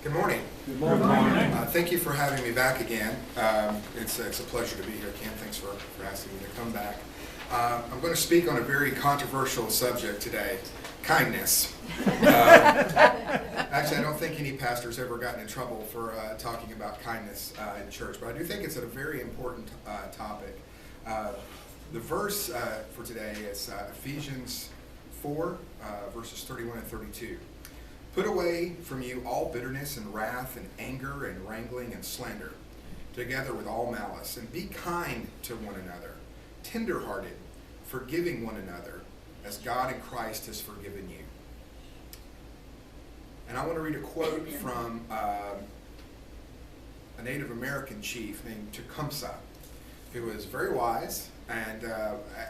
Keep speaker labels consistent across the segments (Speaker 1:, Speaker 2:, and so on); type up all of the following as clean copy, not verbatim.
Speaker 1: Good morning.
Speaker 2: Good morning.
Speaker 1: Thank you for having me back again. It's a pleasure to be here, Ken. Thanks for asking me to come back. I'm going to speak on a very controversial subject today, kindness. Actually, I don't think any pastor's ever gotten in trouble for talking about kindness in church, but I do think it's a very important topic. The verse for today is Ephesians 4, verses 31 and 32. Put away from you all bitterness and wrath and anger and wrangling and slander, together with all malice, and be kind to one another, tender-hearted, forgiving one another, as God in Christ has forgiven you. And I want to read a quote from a Native American chief named Tecumseh, who was very wise and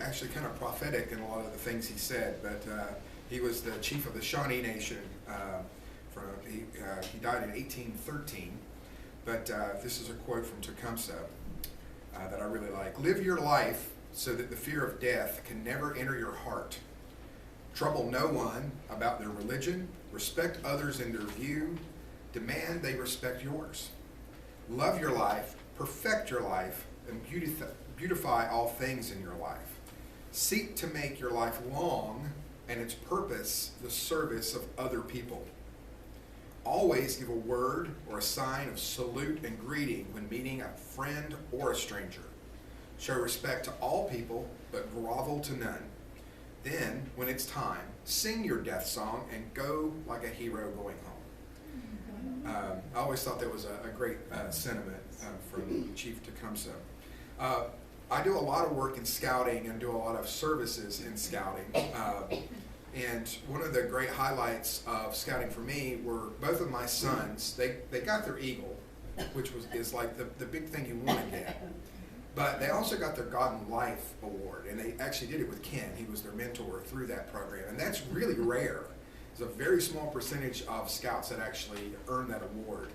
Speaker 1: actually kind of prophetic in a lot of the things he said, but he was the chief of the Shawnee Nation. He died in 1813, but this is a quote from Tecumseh that I really like. Live your life so that the fear of death can never enter your heart. Trouble no one about their religion. Respect others in their view. Demand they respect yours. Love your life, perfect your life, and beautify all things in your life. Seek to make your life long and its purpose the service of other people. Always give a word or a sign of salute and greeting when meeting a friend or a stranger. Show respect to all people, but grovel to none. Then, when it's time, sing your death song and go like a hero going home. I always thought that was a great sentiment from Chief Tecumseh. I do a lot of work in scouting and do a lot of services in scouting. And one of the great highlights of scouting for me were both of my sons. They got their eagle, which is like the big thing you want to get. But they also got their God in Life award, and they actually did it with Ken. He was their mentor through that program, and that's really rare. There's a very small percentage of scouts that actually earn that award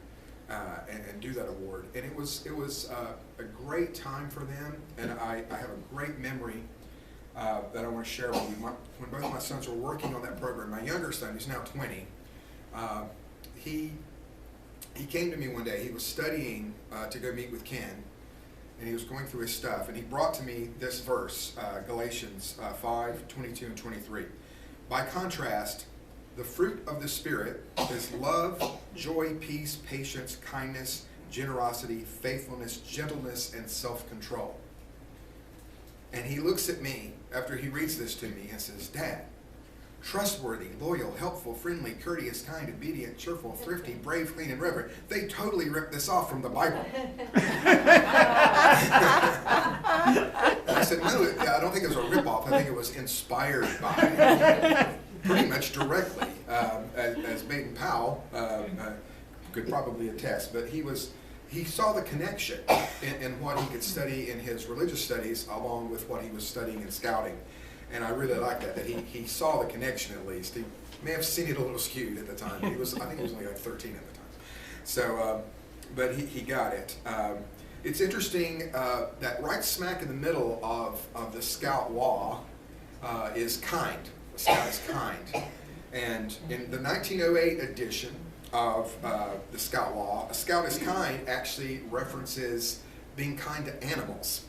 Speaker 1: and do that award. And it was a great time for them, and I have a great memory that I want to share with you. When both my sons were working on that program, my younger son, who's now 20, he came to me one day. He was studying to go meet with Ken, and he was going through his stuff, and he brought to me this verse, Galatians 5, 22 and 23. By contrast, the fruit of the Spirit is love, joy, peace, patience, kindness, generosity, faithfulness, gentleness, and self-control. And he looks at me after he reads this to me and says, Dad, trustworthy, loyal, helpful, friendly, courteous, kind, obedient, cheerful, thrifty, brave, clean, and reverent. They totally ripped this off from the Bible. I said, no, I don't think it was a ripoff. I think it was inspired by, pretty much directly, as Baden Powell could probably attest. But he saw the connection in what he could study in his religious studies along with what he was studying in scouting. And I really like that he saw the connection at least. He may have seen it a little skewed at the time. I think he was only like 13 at the time. So, but he got it. It's interesting that right smack in the middle of the Scout law is kind. The Scout is kind. And in the 1908 edition of the Scout law, a Scout is kind actually references being kind to animals.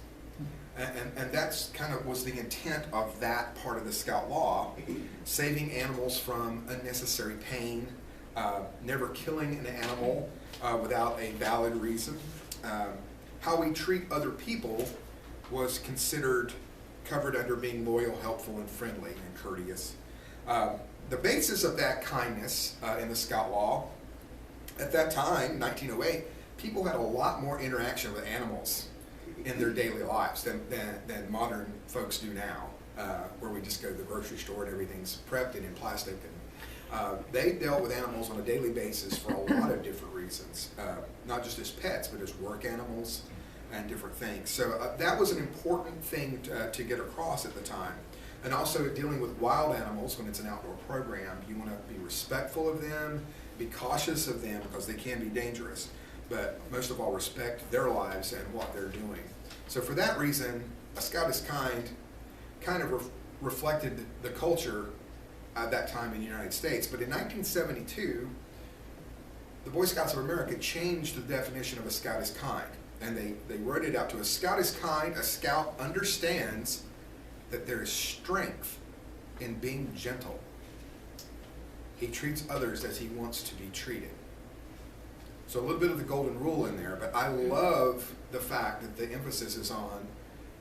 Speaker 1: And that's kind of was the intent of that part of the Scout law, saving animals from unnecessary pain, never killing an animal without a valid reason. How we treat other people was considered covered under being loyal, helpful, and friendly and courteous. The basis of that kindness in the Scout law, at that time, 1908, people had a lot more interaction with animals in their daily lives than modern folks do now, where we just go to the grocery store and everything's prepped and in plastic. And they dealt with animals on a daily basis for a lot of different reasons, not just as pets, but as work animals and different things. So that was an important thing to get across at the time. And also dealing with wild animals when it's an outdoor program, you want to be respectful of them, be cautious of them because they can be dangerous. But most of all, respect their lives and what they're doing. So for that reason, a Scout is kind of reflected the culture at that time in the United States. But in 1972, the Boy Scouts of America changed the definition of a scout as kind. And they wrote it out to a scout is kind. A scout understands that there is strength in being gentle. He treats others as he wants to be treated. So a little bit of the golden rule in there, but I love the fact that the emphasis is on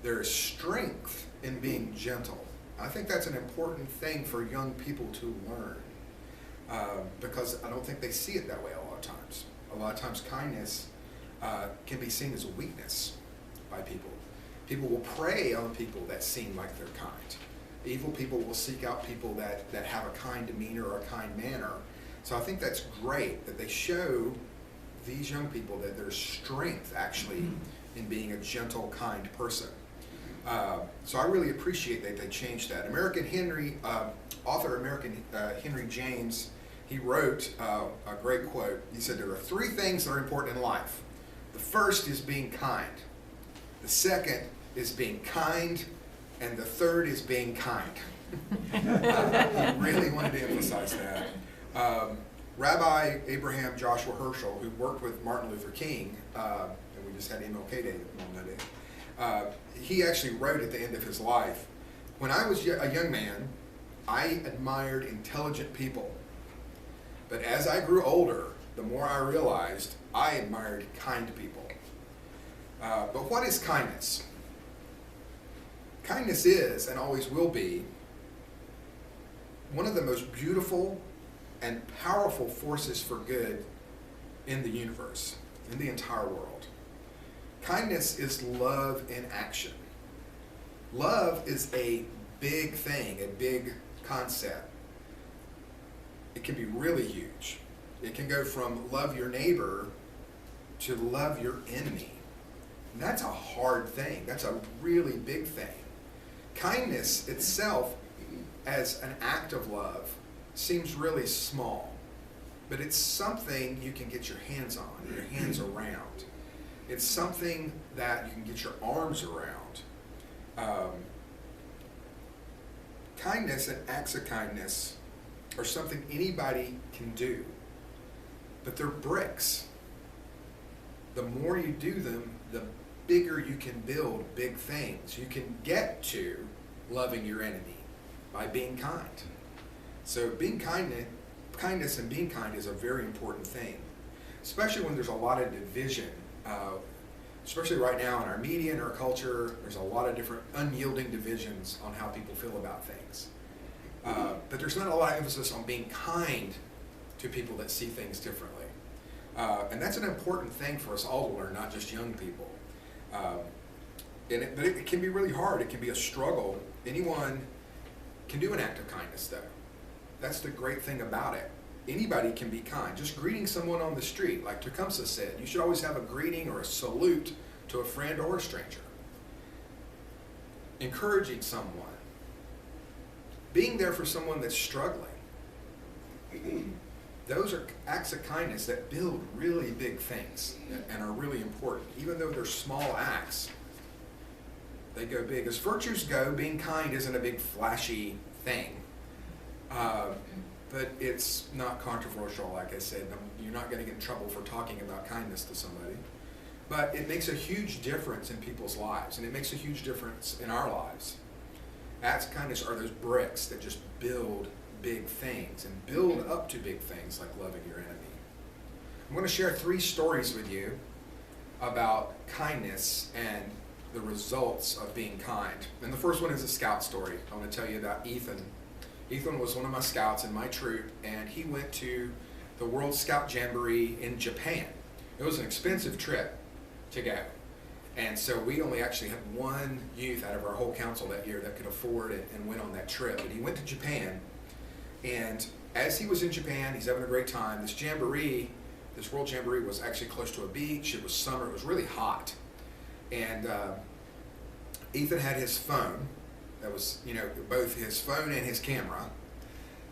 Speaker 1: there is strength in being gentle. I think that's an important thing for young people to learn because I don't think they see it that way a lot of times. A lot of times kindness can be seen as a weakness by people. People will prey on people that seem like they're kind. Evil people will seek out people that have a kind demeanor or a kind manner. So I think that's great that they show these young people that there's strength actually in being a gentle, kind person. So I really appreciate that they changed that. Author American Henry James, he wrote a great quote. He said, there are three things that are important in life. The first is being kind. The second is being kind. And the third is being kind. He really wanted to emphasize that. Rabbi Abraham Joshua Herschel, who worked with Martin Luther King, and we just had MLK Day on that day, he actually wrote at the end of his life, when I was a young man, I admired intelligent people. But as I grew older, the more I realized I admired kind people. But what is kindness? Kindness is, and always will be, one of the most beautiful and powerful forces for good in the universe, in the entire world. Kindness is love in action. Love is a big thing, a big concept. It can be really huge. It can go from love your neighbor to love your enemy. And that's a hard thing. That's a really big thing. Kindness itself, as an act of love, seems really small, but it's something you can get your hands on, your hands around. It's something that you can get your arms around. Kindness and acts of kindness are something anybody can do, but they're bricks. The more you do them, the bigger you can build big things. You can get to loving your enemy by being kind. So kindness and being kind is a very important thing, especially when there's a lot of division. Especially right now in our media and our culture, there's a lot of different unyielding divisions on how people feel about things. But there's not a lot of emphasis on being kind to people that see things differently. And that's an important thing for us all to learn, not just young people. But it can be really hard. It can be a struggle. Anyone can do an act of kindness, though. That's the great thing about it. Anybody can be kind. Just greeting someone on the street, like Tecumseh said, you should always have a greeting or a salute to a friend or a stranger. Encouraging someone. Being there for someone that's struggling. Those are acts of kindness that build really big things and are really important. Even though they're small acts, they go big. As virtues go, being kind isn't a big flashy thing. But it's not controversial, like I said. You're not going to get in trouble for talking about kindness to somebody. But it makes a huge difference in people's lives, and it makes a huge difference in our lives. Acts of kindness are those bricks that just build big things and build up to big things like loving your enemy. I'm going to share 3 stories with you about kindness and the results of being kind. And the first one is a scout story. I want to tell you about Ethan. Ethan was one of my scouts in my troop, and he went to the World Scout Jamboree in Japan. It was an expensive trip to go. And so we only actually had one youth out of our whole council that year that could afford it and went on that trip. But he went to Japan, and as he was in Japan, he's having a great time. This jamboree, this World Jamboree was actually close to a beach. It was summer. It was really hot. And Ethan had his phone. That was, both his phone and his camera.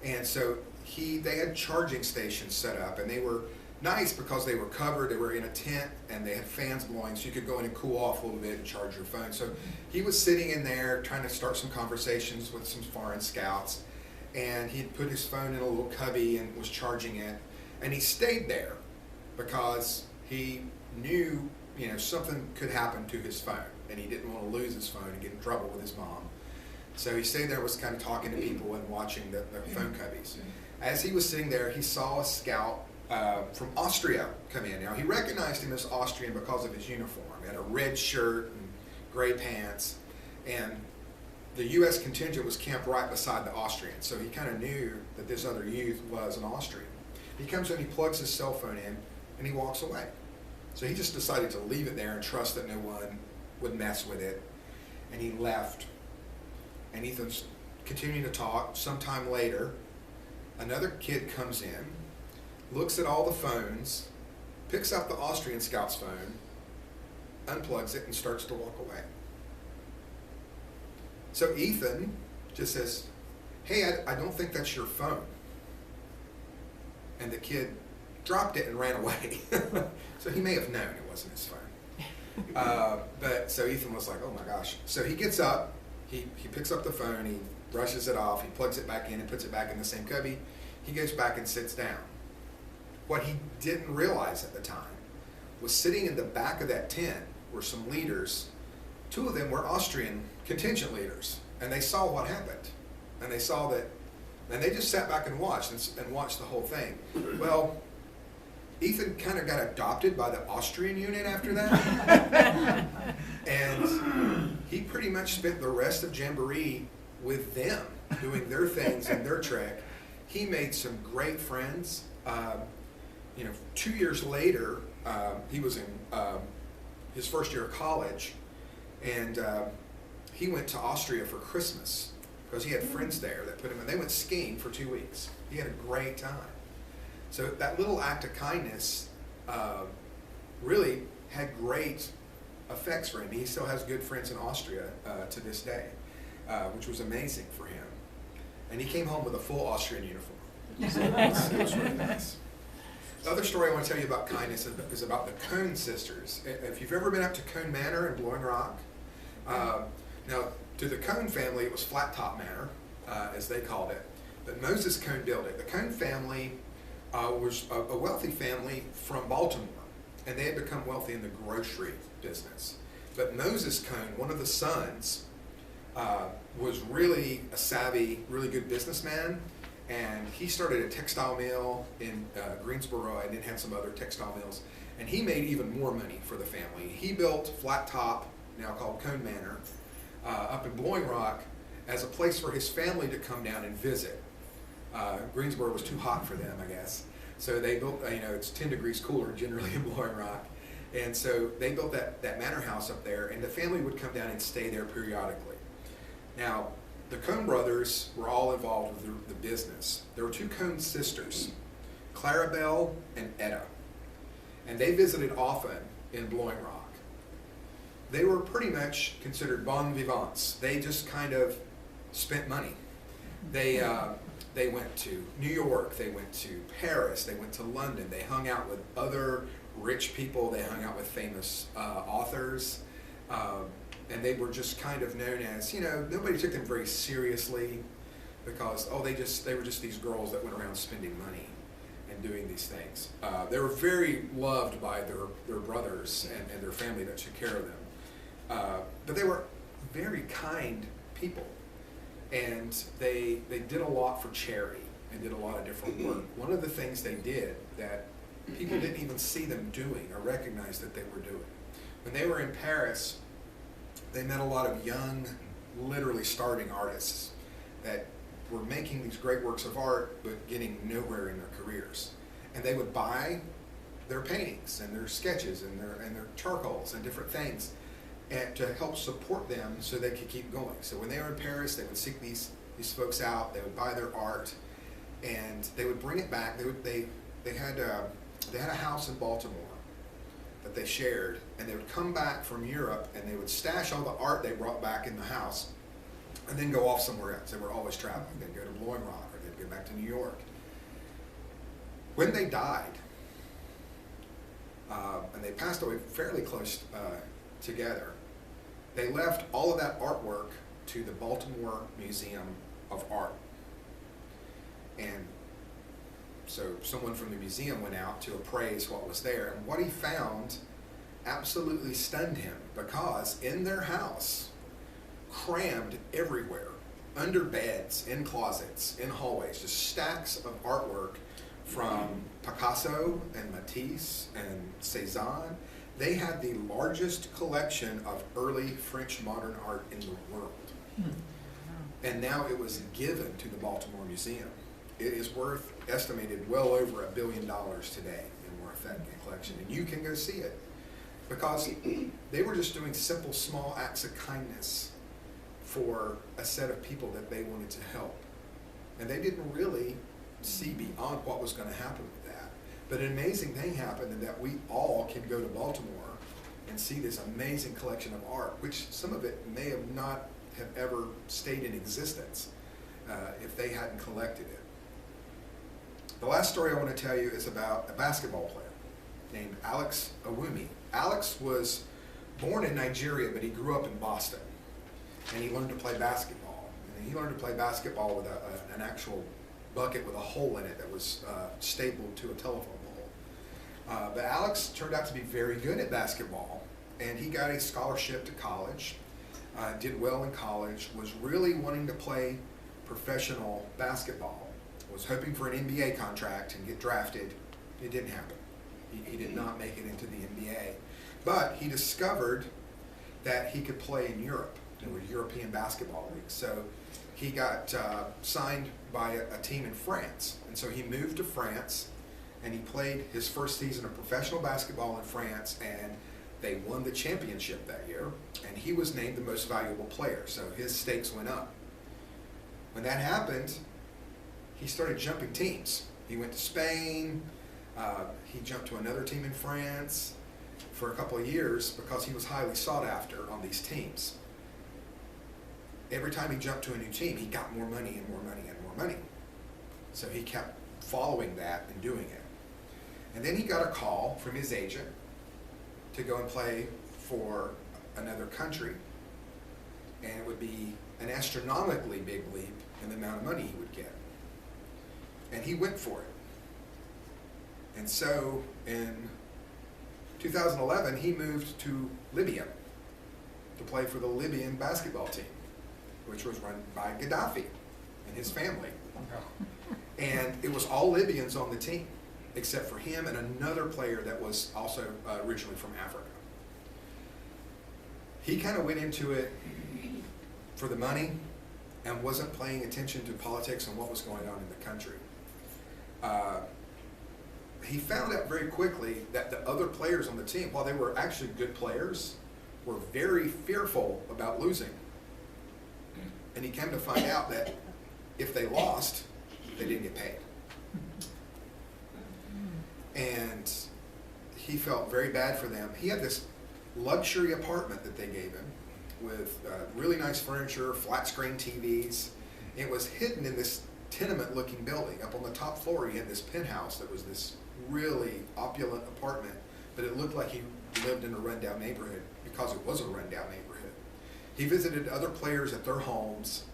Speaker 1: And so they had charging stations set up, and they were nice because they were covered. They were in a tent, and they had fans blowing, so you could go in and cool off a little bit and charge your phone. So he was sitting in there trying to start some conversations with some foreign scouts, and he had put his phone in a little cubby and was charging it, and he stayed there. because he knew, something could happen to his phone, and he didn't want to lose his phone and get in trouble with his mom. So he stayed there, was kind of talking to people and watching the phone cubbies. As he was sitting there, he saw a scout from Austria come in. Now, he recognized him as Austrian because of his uniform. He had a red shirt and gray pants, and the U.S. contingent was camped right beside the Austrian, so he kind of knew that this other youth was an Austrian. He comes in, he plugs his cell phone in, and he walks away. So he just decided to leave it there and trust that no one would mess with it, and he left. And Ethan's continuing to talk. Sometime later, another kid comes in, looks at all the phones, picks up the Austrian scout's phone, unplugs it, and starts to walk away. So Ethan just says, "Hey, I don't think that's your phone." And the kid dropped it and ran away. So he may have known it wasn't his phone. But so Ethan was like, "Oh my gosh." So he gets up, he picks up the phone, he brushes it off, he plugs it back in and puts it back in the same cubby. He goes back and sits down. What he didn't realize at the time was sitting in the back of that tent were some leaders. Two of them were Austrian contingent leaders, and they saw what happened. And they saw that, and they just sat back and watched the whole thing. Well, Ethan kind of got adopted by the Austrian unit after that. And he pretty much spent the rest of Jamboree with them, doing their things and their trek. He made some great friends. 2 years later, he was in his first year of college, and he went to Austria for Christmas because he had friends there that put him in. They went skiing for 2 weeks. He had a great time. So that little act of kindness really had great effects for him. He still has good friends in Austria to this day, which was amazing for him. And he came home with a full Austrian uniform. So it was really nice. The other story I want to tell you about kindness is about the Cone sisters. If you've ever been up to Cone Manor in Blowing Rock, now to the Cone family it was Flat Top Manor, as they called it, but Moses Cone built it. The Cone family was a wealthy family from Baltimore, and they had become wealthy in the grocery business. But Moses Cone, one of the sons, was really a savvy, really good businessman, and he started a textile mill in Greensboro and then had some other textile mills, and he made even more money for the family. He built Flat Top, now called Cone Manor, up in Blowing Rock as a place for his family to come down and visit. Greensboro was too hot for them, I guess. So they built, it's 10 degrees cooler generally in Blowing Rock. And so they built that manor house up there, and the family would come down and stay there periodically. Now, the Cone brothers were all involved with the business. There were two Cone sisters, Clarabelle and Etta. And they visited often in Blowing Rock. They were pretty much considered bon vivants. They just kind of spent money. They went to New York, they went to Paris, they went to London, they hung out with other rich people, they hung out with famous authors, and they were just kind of known as, nobody took them very seriously because, they were just these girls that went around spending money and doing these things. They were very loved by their brothers and their family that took care of them. But they were very kind people. And they did a lot for charity and did a lot of different work. One of the things they did that people didn't even see them doing or recognize that they were doing. When they were in Paris, they met a lot of young, literally starving artists that were making these great works of art but getting nowhere in their careers. And they would buy their paintings and their sketches and their charcoals and different things, and to help support them so they could keep going. So when they were in Paris, they would seek these folks out, they would buy their art, and they would bring it back. They had a house in Baltimore that they shared, and they would come back from Europe and they would stash all the art they brought back in the house and then go off somewhere else. They were always traveling. They'd go to Blowing Rock or they'd go back to New York. When they died, and they passed away fairly close together, they left all of that artwork to the Baltimore Museum of Art. And So someone from the museum went out to appraise what was there, and what he found absolutely stunned him, because in their house, crammed everywhere, under beds, in closets, in hallways, just stacks of artwork from Picasso and Matisse and Cézanne. They had the largest collection of early French modern art in the world. And now it was given to the Baltimore Museum. It is worth, estimated, well over $1 billion today in worth that collection. And you can go see it, because they were just doing simple, small acts of kindness for a set of people that they wanted to help. And they didn't really see beyond what was going to happen with that. But an amazing thing happened, in that we all can go to Baltimore and see this amazing collection of art, which some of it may have not have ever stayed in existence if they hadn't collected it. The last story I want to tell you is about a basketball player named Alex Owumi. Alex was born in Nigeria, but he grew up in Boston, and he learned to play basketball. And he learned to play basketball with an actual bucket with a hole in it that was stapled to a telephone pole. But Alex turned out to be very good at basketball, and he got a scholarship to college, did well in college, was really wanting to play professional basketball, was hoping for an NBA contract and get drafted. It didn't happen. He did not make it into the NBA. But he discovered that he could play in Europe. There were European basketball leagues. So he got signed by a team in France. And so he moved to France, and he played his first season of professional basketball in France, and they won the championship that year, and he was named the most valuable player. So his stakes went up. When that happened, he started jumping teams. He went to Spain. He jumped to another team in France for a couple of years, because he was highly sought after on these teams. Every time he jumped to a new team, he got more money and more money and more money. So he kept following that and doing it. And then he got a call from his agent to go and play for another country. And it would be an astronomically big leap in the amount of money he would get. And he went for it. And so in 2011, he moved to Libya to play for the Libyan basketball team, which was run by Gaddafi and his family. And it was all Libyans on the team, except for him and another player that was also originally from Africa. He kind of went into it for the money and wasn't paying attention to politics and what was going on in the country. He found out very quickly that the other players on the team, while they were actually good players, were very fearful about losing. And he came to find out that if they lost, they didn't get paid. And he felt very bad for them. He had this luxury apartment that they gave him with really nice furniture, flat screen TVs. It was hidden in this tenement-looking building. Up on the top floor, he had this penthouse that was this really opulent apartment, but it looked like he lived in a rundown neighborhood because it was a rundown neighborhood. He visited other players at their homes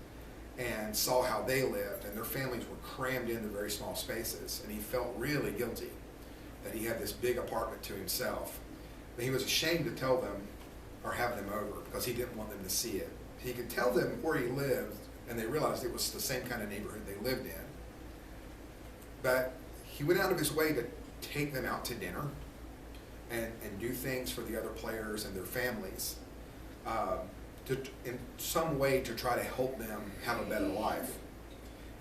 Speaker 1: and saw how they lived, and their families were crammed into very small spaces, and he felt really guilty that he had this big apartment to himself. But he was ashamed to tell them or have them over because he didn't want them to see it. He could tell them where he lived, and they realized it was the same kind of neighborhood they lived in. But he went out of his way to take them out to dinner and do things for the other players and their families in some way to try to help them have a better life.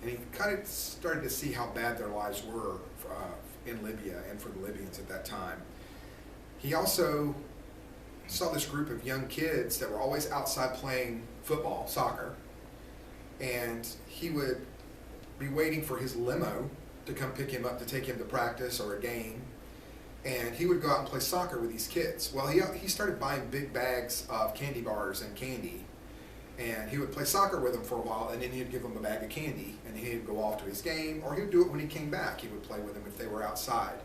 Speaker 1: And he kind of started to see how bad their lives were in Libya and for the Libyans at that time. He also saw this group of young kids that were always outside playing football, soccer, and he would be waiting for his limo to come pick him up to take him to practice or a game, and he would go out and play soccer with these kids. Well, he started buying big bags of candy bars and candy, and he would play soccer with them for a while, and then he'd give them a bag of candy, and he'd go off to his game, or he would do it when he came back. He would play with them if they were outside,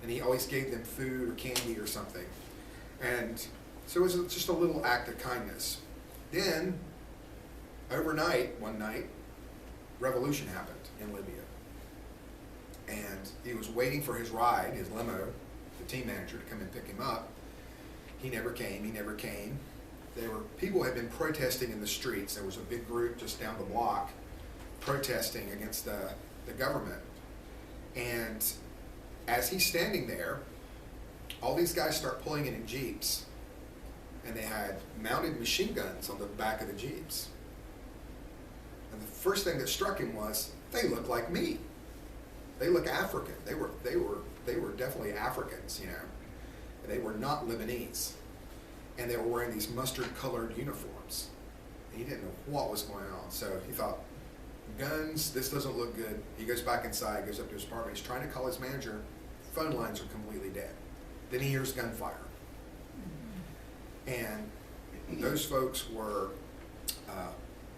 Speaker 1: and he always gave them food or candy or something. And so it was just a little act of kindness. Then, overnight, one night, revolution happened in Libya. And and he was waiting for his ride, his limo, the team manager, to come and pick him up. He never came. People had been protesting in the streets. There was a big group just down the block protesting against the government. And as he's standing there, all these guys start pulling in Jeeps, and they had mounted machine guns on the back of the Jeeps. And the first thing that struck him was, they look like me. They look African. They were definitely Africans, you know. And they were not Lebanese. And they were wearing these mustard-colored uniforms. And he didn't know what was going on. So he thought, guns, this doesn't look good. He goes back inside, goes up to his apartment. He's trying to call his manager. Phone lines are completely dead. Then he hears gunfire. And those folks were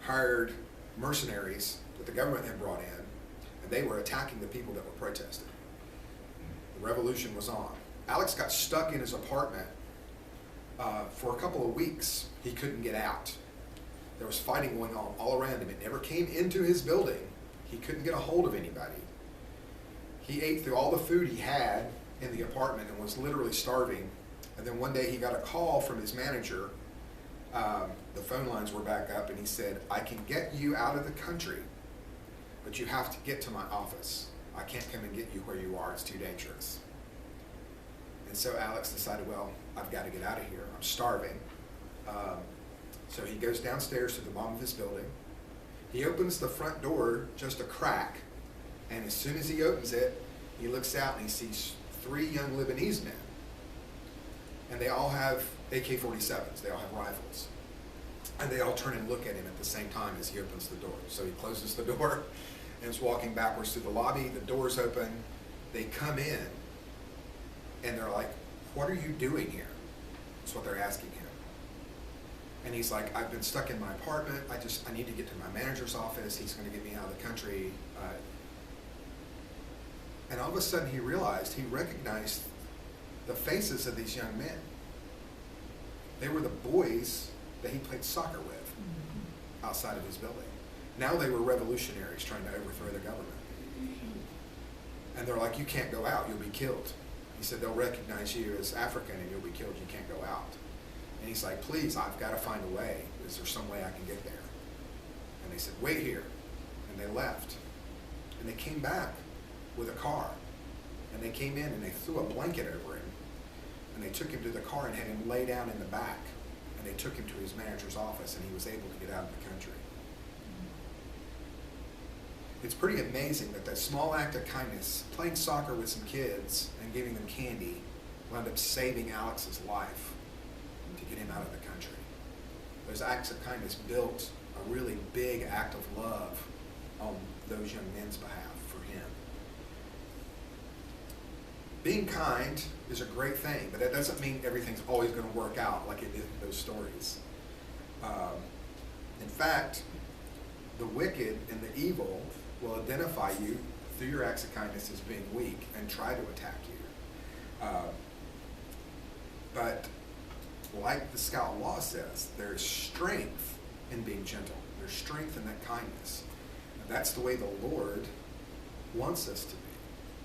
Speaker 1: hired mercenaries that the government had brought in, and they were attacking the people that were protesting. The revolution was on. Alex got stuck in his apartment for a couple of weeks. He couldn't get out. There was fighting going on all around him. It never came into his building. He couldn't get a hold of anybody. He ate through all the food he had in the apartment and was literally starving. And then one day he got a call from his manager. The phone lines were back up, and he said, I can get you out of the country, but you have to get to my office. I can't come and get you where you are. It's too dangerous. And so Alex decided, well, I've got to get out of here. I'm starving. So he goes downstairs to the bottom of his building. He opens the front door just a crack, and as soon as he opens it, he looks out and he sees 3 young Lebanese men. And they all have AK-47s. They all have rifles. And they all turn and look at him at the same time as he opens the door. So he closes the door and is walking backwards through the lobby. The door's open. They come in, and they're like, what are you doing here? That's what they're asking him. And he's like, I've been stuck in my apartment. I need to get to my manager's office. He's going to get me out of the country. And all of a sudden he recognized the faces of these young men. They were the boys that he played soccer with outside of his building. Now they were revolutionaries trying to overthrow the government. And they're like, you can't go out, you'll be killed. He said, they'll recognize you as African and you'll be killed, you can't go out. And he's like, please, I've got to find a way. Is there some way I can get there? And they said, wait here. And they left. And they came back with a car. And they came in and they threw a blanket over him. And they took him to the car and had him lay down in the back. And they took him to his manager's office, and he was able to get out of the country. It's pretty amazing that that small act of kindness, playing soccer with some kids and giving them candy, wound up saving Alex's life to get him out of the country. Those acts of kindness built a really big act of love on those young men's behalf for him. Being kind is a great thing, but that doesn't mean everything's always going to work out like it did in those stories. In fact, the wicked and the evil will identify you through your acts of kindness as being weak and try to attack you. But like the Scout Law says, there's strength in being gentle. There's strength in that kindness. And that's the way the Lord wants us to be.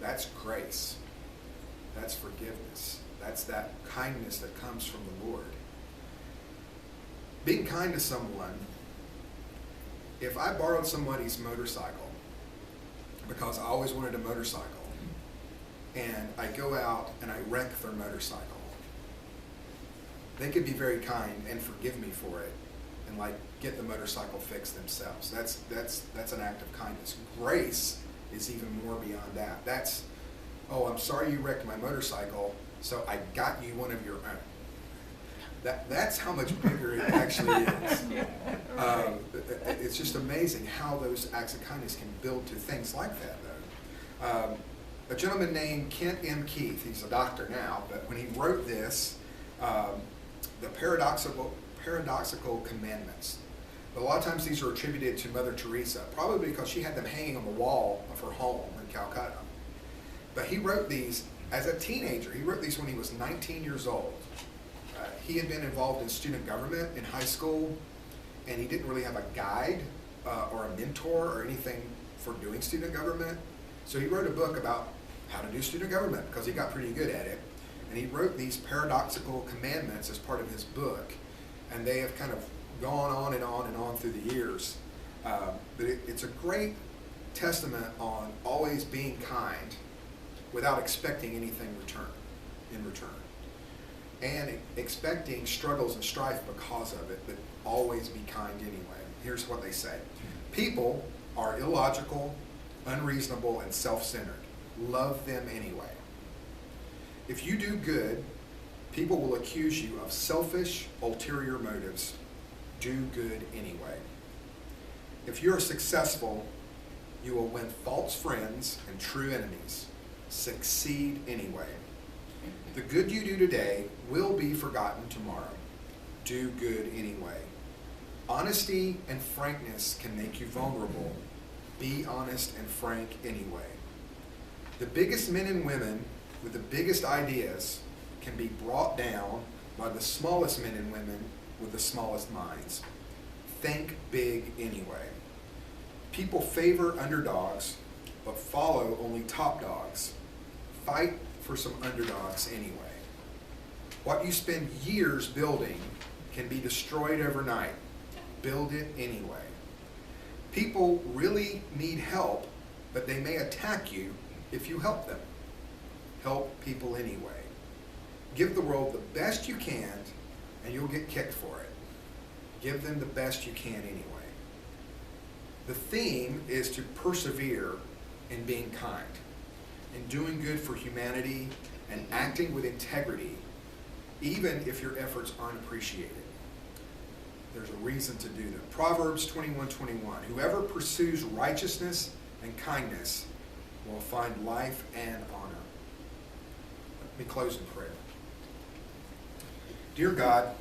Speaker 1: That's grace. That's forgiveness. That's that kindness that comes from the Lord. Being kind to someone, if I borrowed somebody's motorcycle, because I always wanted a motorcycle, and I go out and I wreck their motorcycle, they could be very kind and forgive me for it and like get the motorcycle fixed themselves. That's an act of kindness. Grace is even more beyond that. That's, oh, I'm sorry you wrecked my motorcycle, so I got you one of your own. That's how much bigger it actually is. It's just amazing how those acts of kindness can build to things like that, though. A gentleman named Kent M. Keith, he's a doctor now, but when he wrote this, the paradoxical commandments, a lot of times these are attributed to Mother Teresa, probably because she had them hanging on the wall of her home in Calcutta. But he wrote these as a teenager. He wrote these when he was 19 years old. He had been involved in student government in high school, and he didn't really have a guide or a mentor or anything for doing student government. So he wrote a book about how to do student government because he got pretty good at it. And he wrote these paradoxical commandments as part of his book. And they have kind of gone on and on and on through the years. But it's a great testament on always being kind without expecting anything in return. And expecting struggles and strife because of it, but always be kind anyway. Here's what they say. People are illogical, unreasonable, and self-centered. Love them anyway. If you do good, people will accuse you of selfish, ulterior motives. Do good anyway. If you're successful, you will win false friends and true enemies. Succeed anyway. The good you do today will be forgotten tomorrow. Do good anyway. Honesty and frankness can make you vulnerable. Be honest and frank anyway. The biggest men and women with the biggest ideas can be brought down by the smallest men and women with the smallest minds. Think big anyway. People favor underdogs, but follow only top dogs. Fight for some underdogs anyway. What you spend years building can be destroyed overnight. Build it anyway. People really need help, but they may attack you if you help them. Help people anyway. Give the world the best you can, and you'll get kicked for it. Give them the best you can anyway. The theme is to persevere in being kind, in doing good for humanity, and acting with integrity, even if your efforts aren't appreciated. There's a reason to do them. Proverbs 21:21. Whoever pursues righteousness and kindness will find life and honor. Let me close in prayer. Dear God,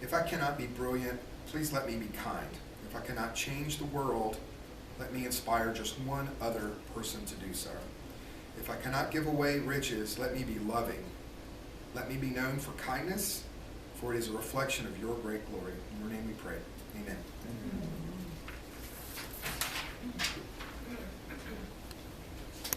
Speaker 1: if I cannot be brilliant, please let me be kind. If I cannot change the world, let me inspire just one other person to do so. If I cannot give away riches, let me be loving. Let me be known for kindness, for it is a reflection of your great glory. In your name we pray. Amen.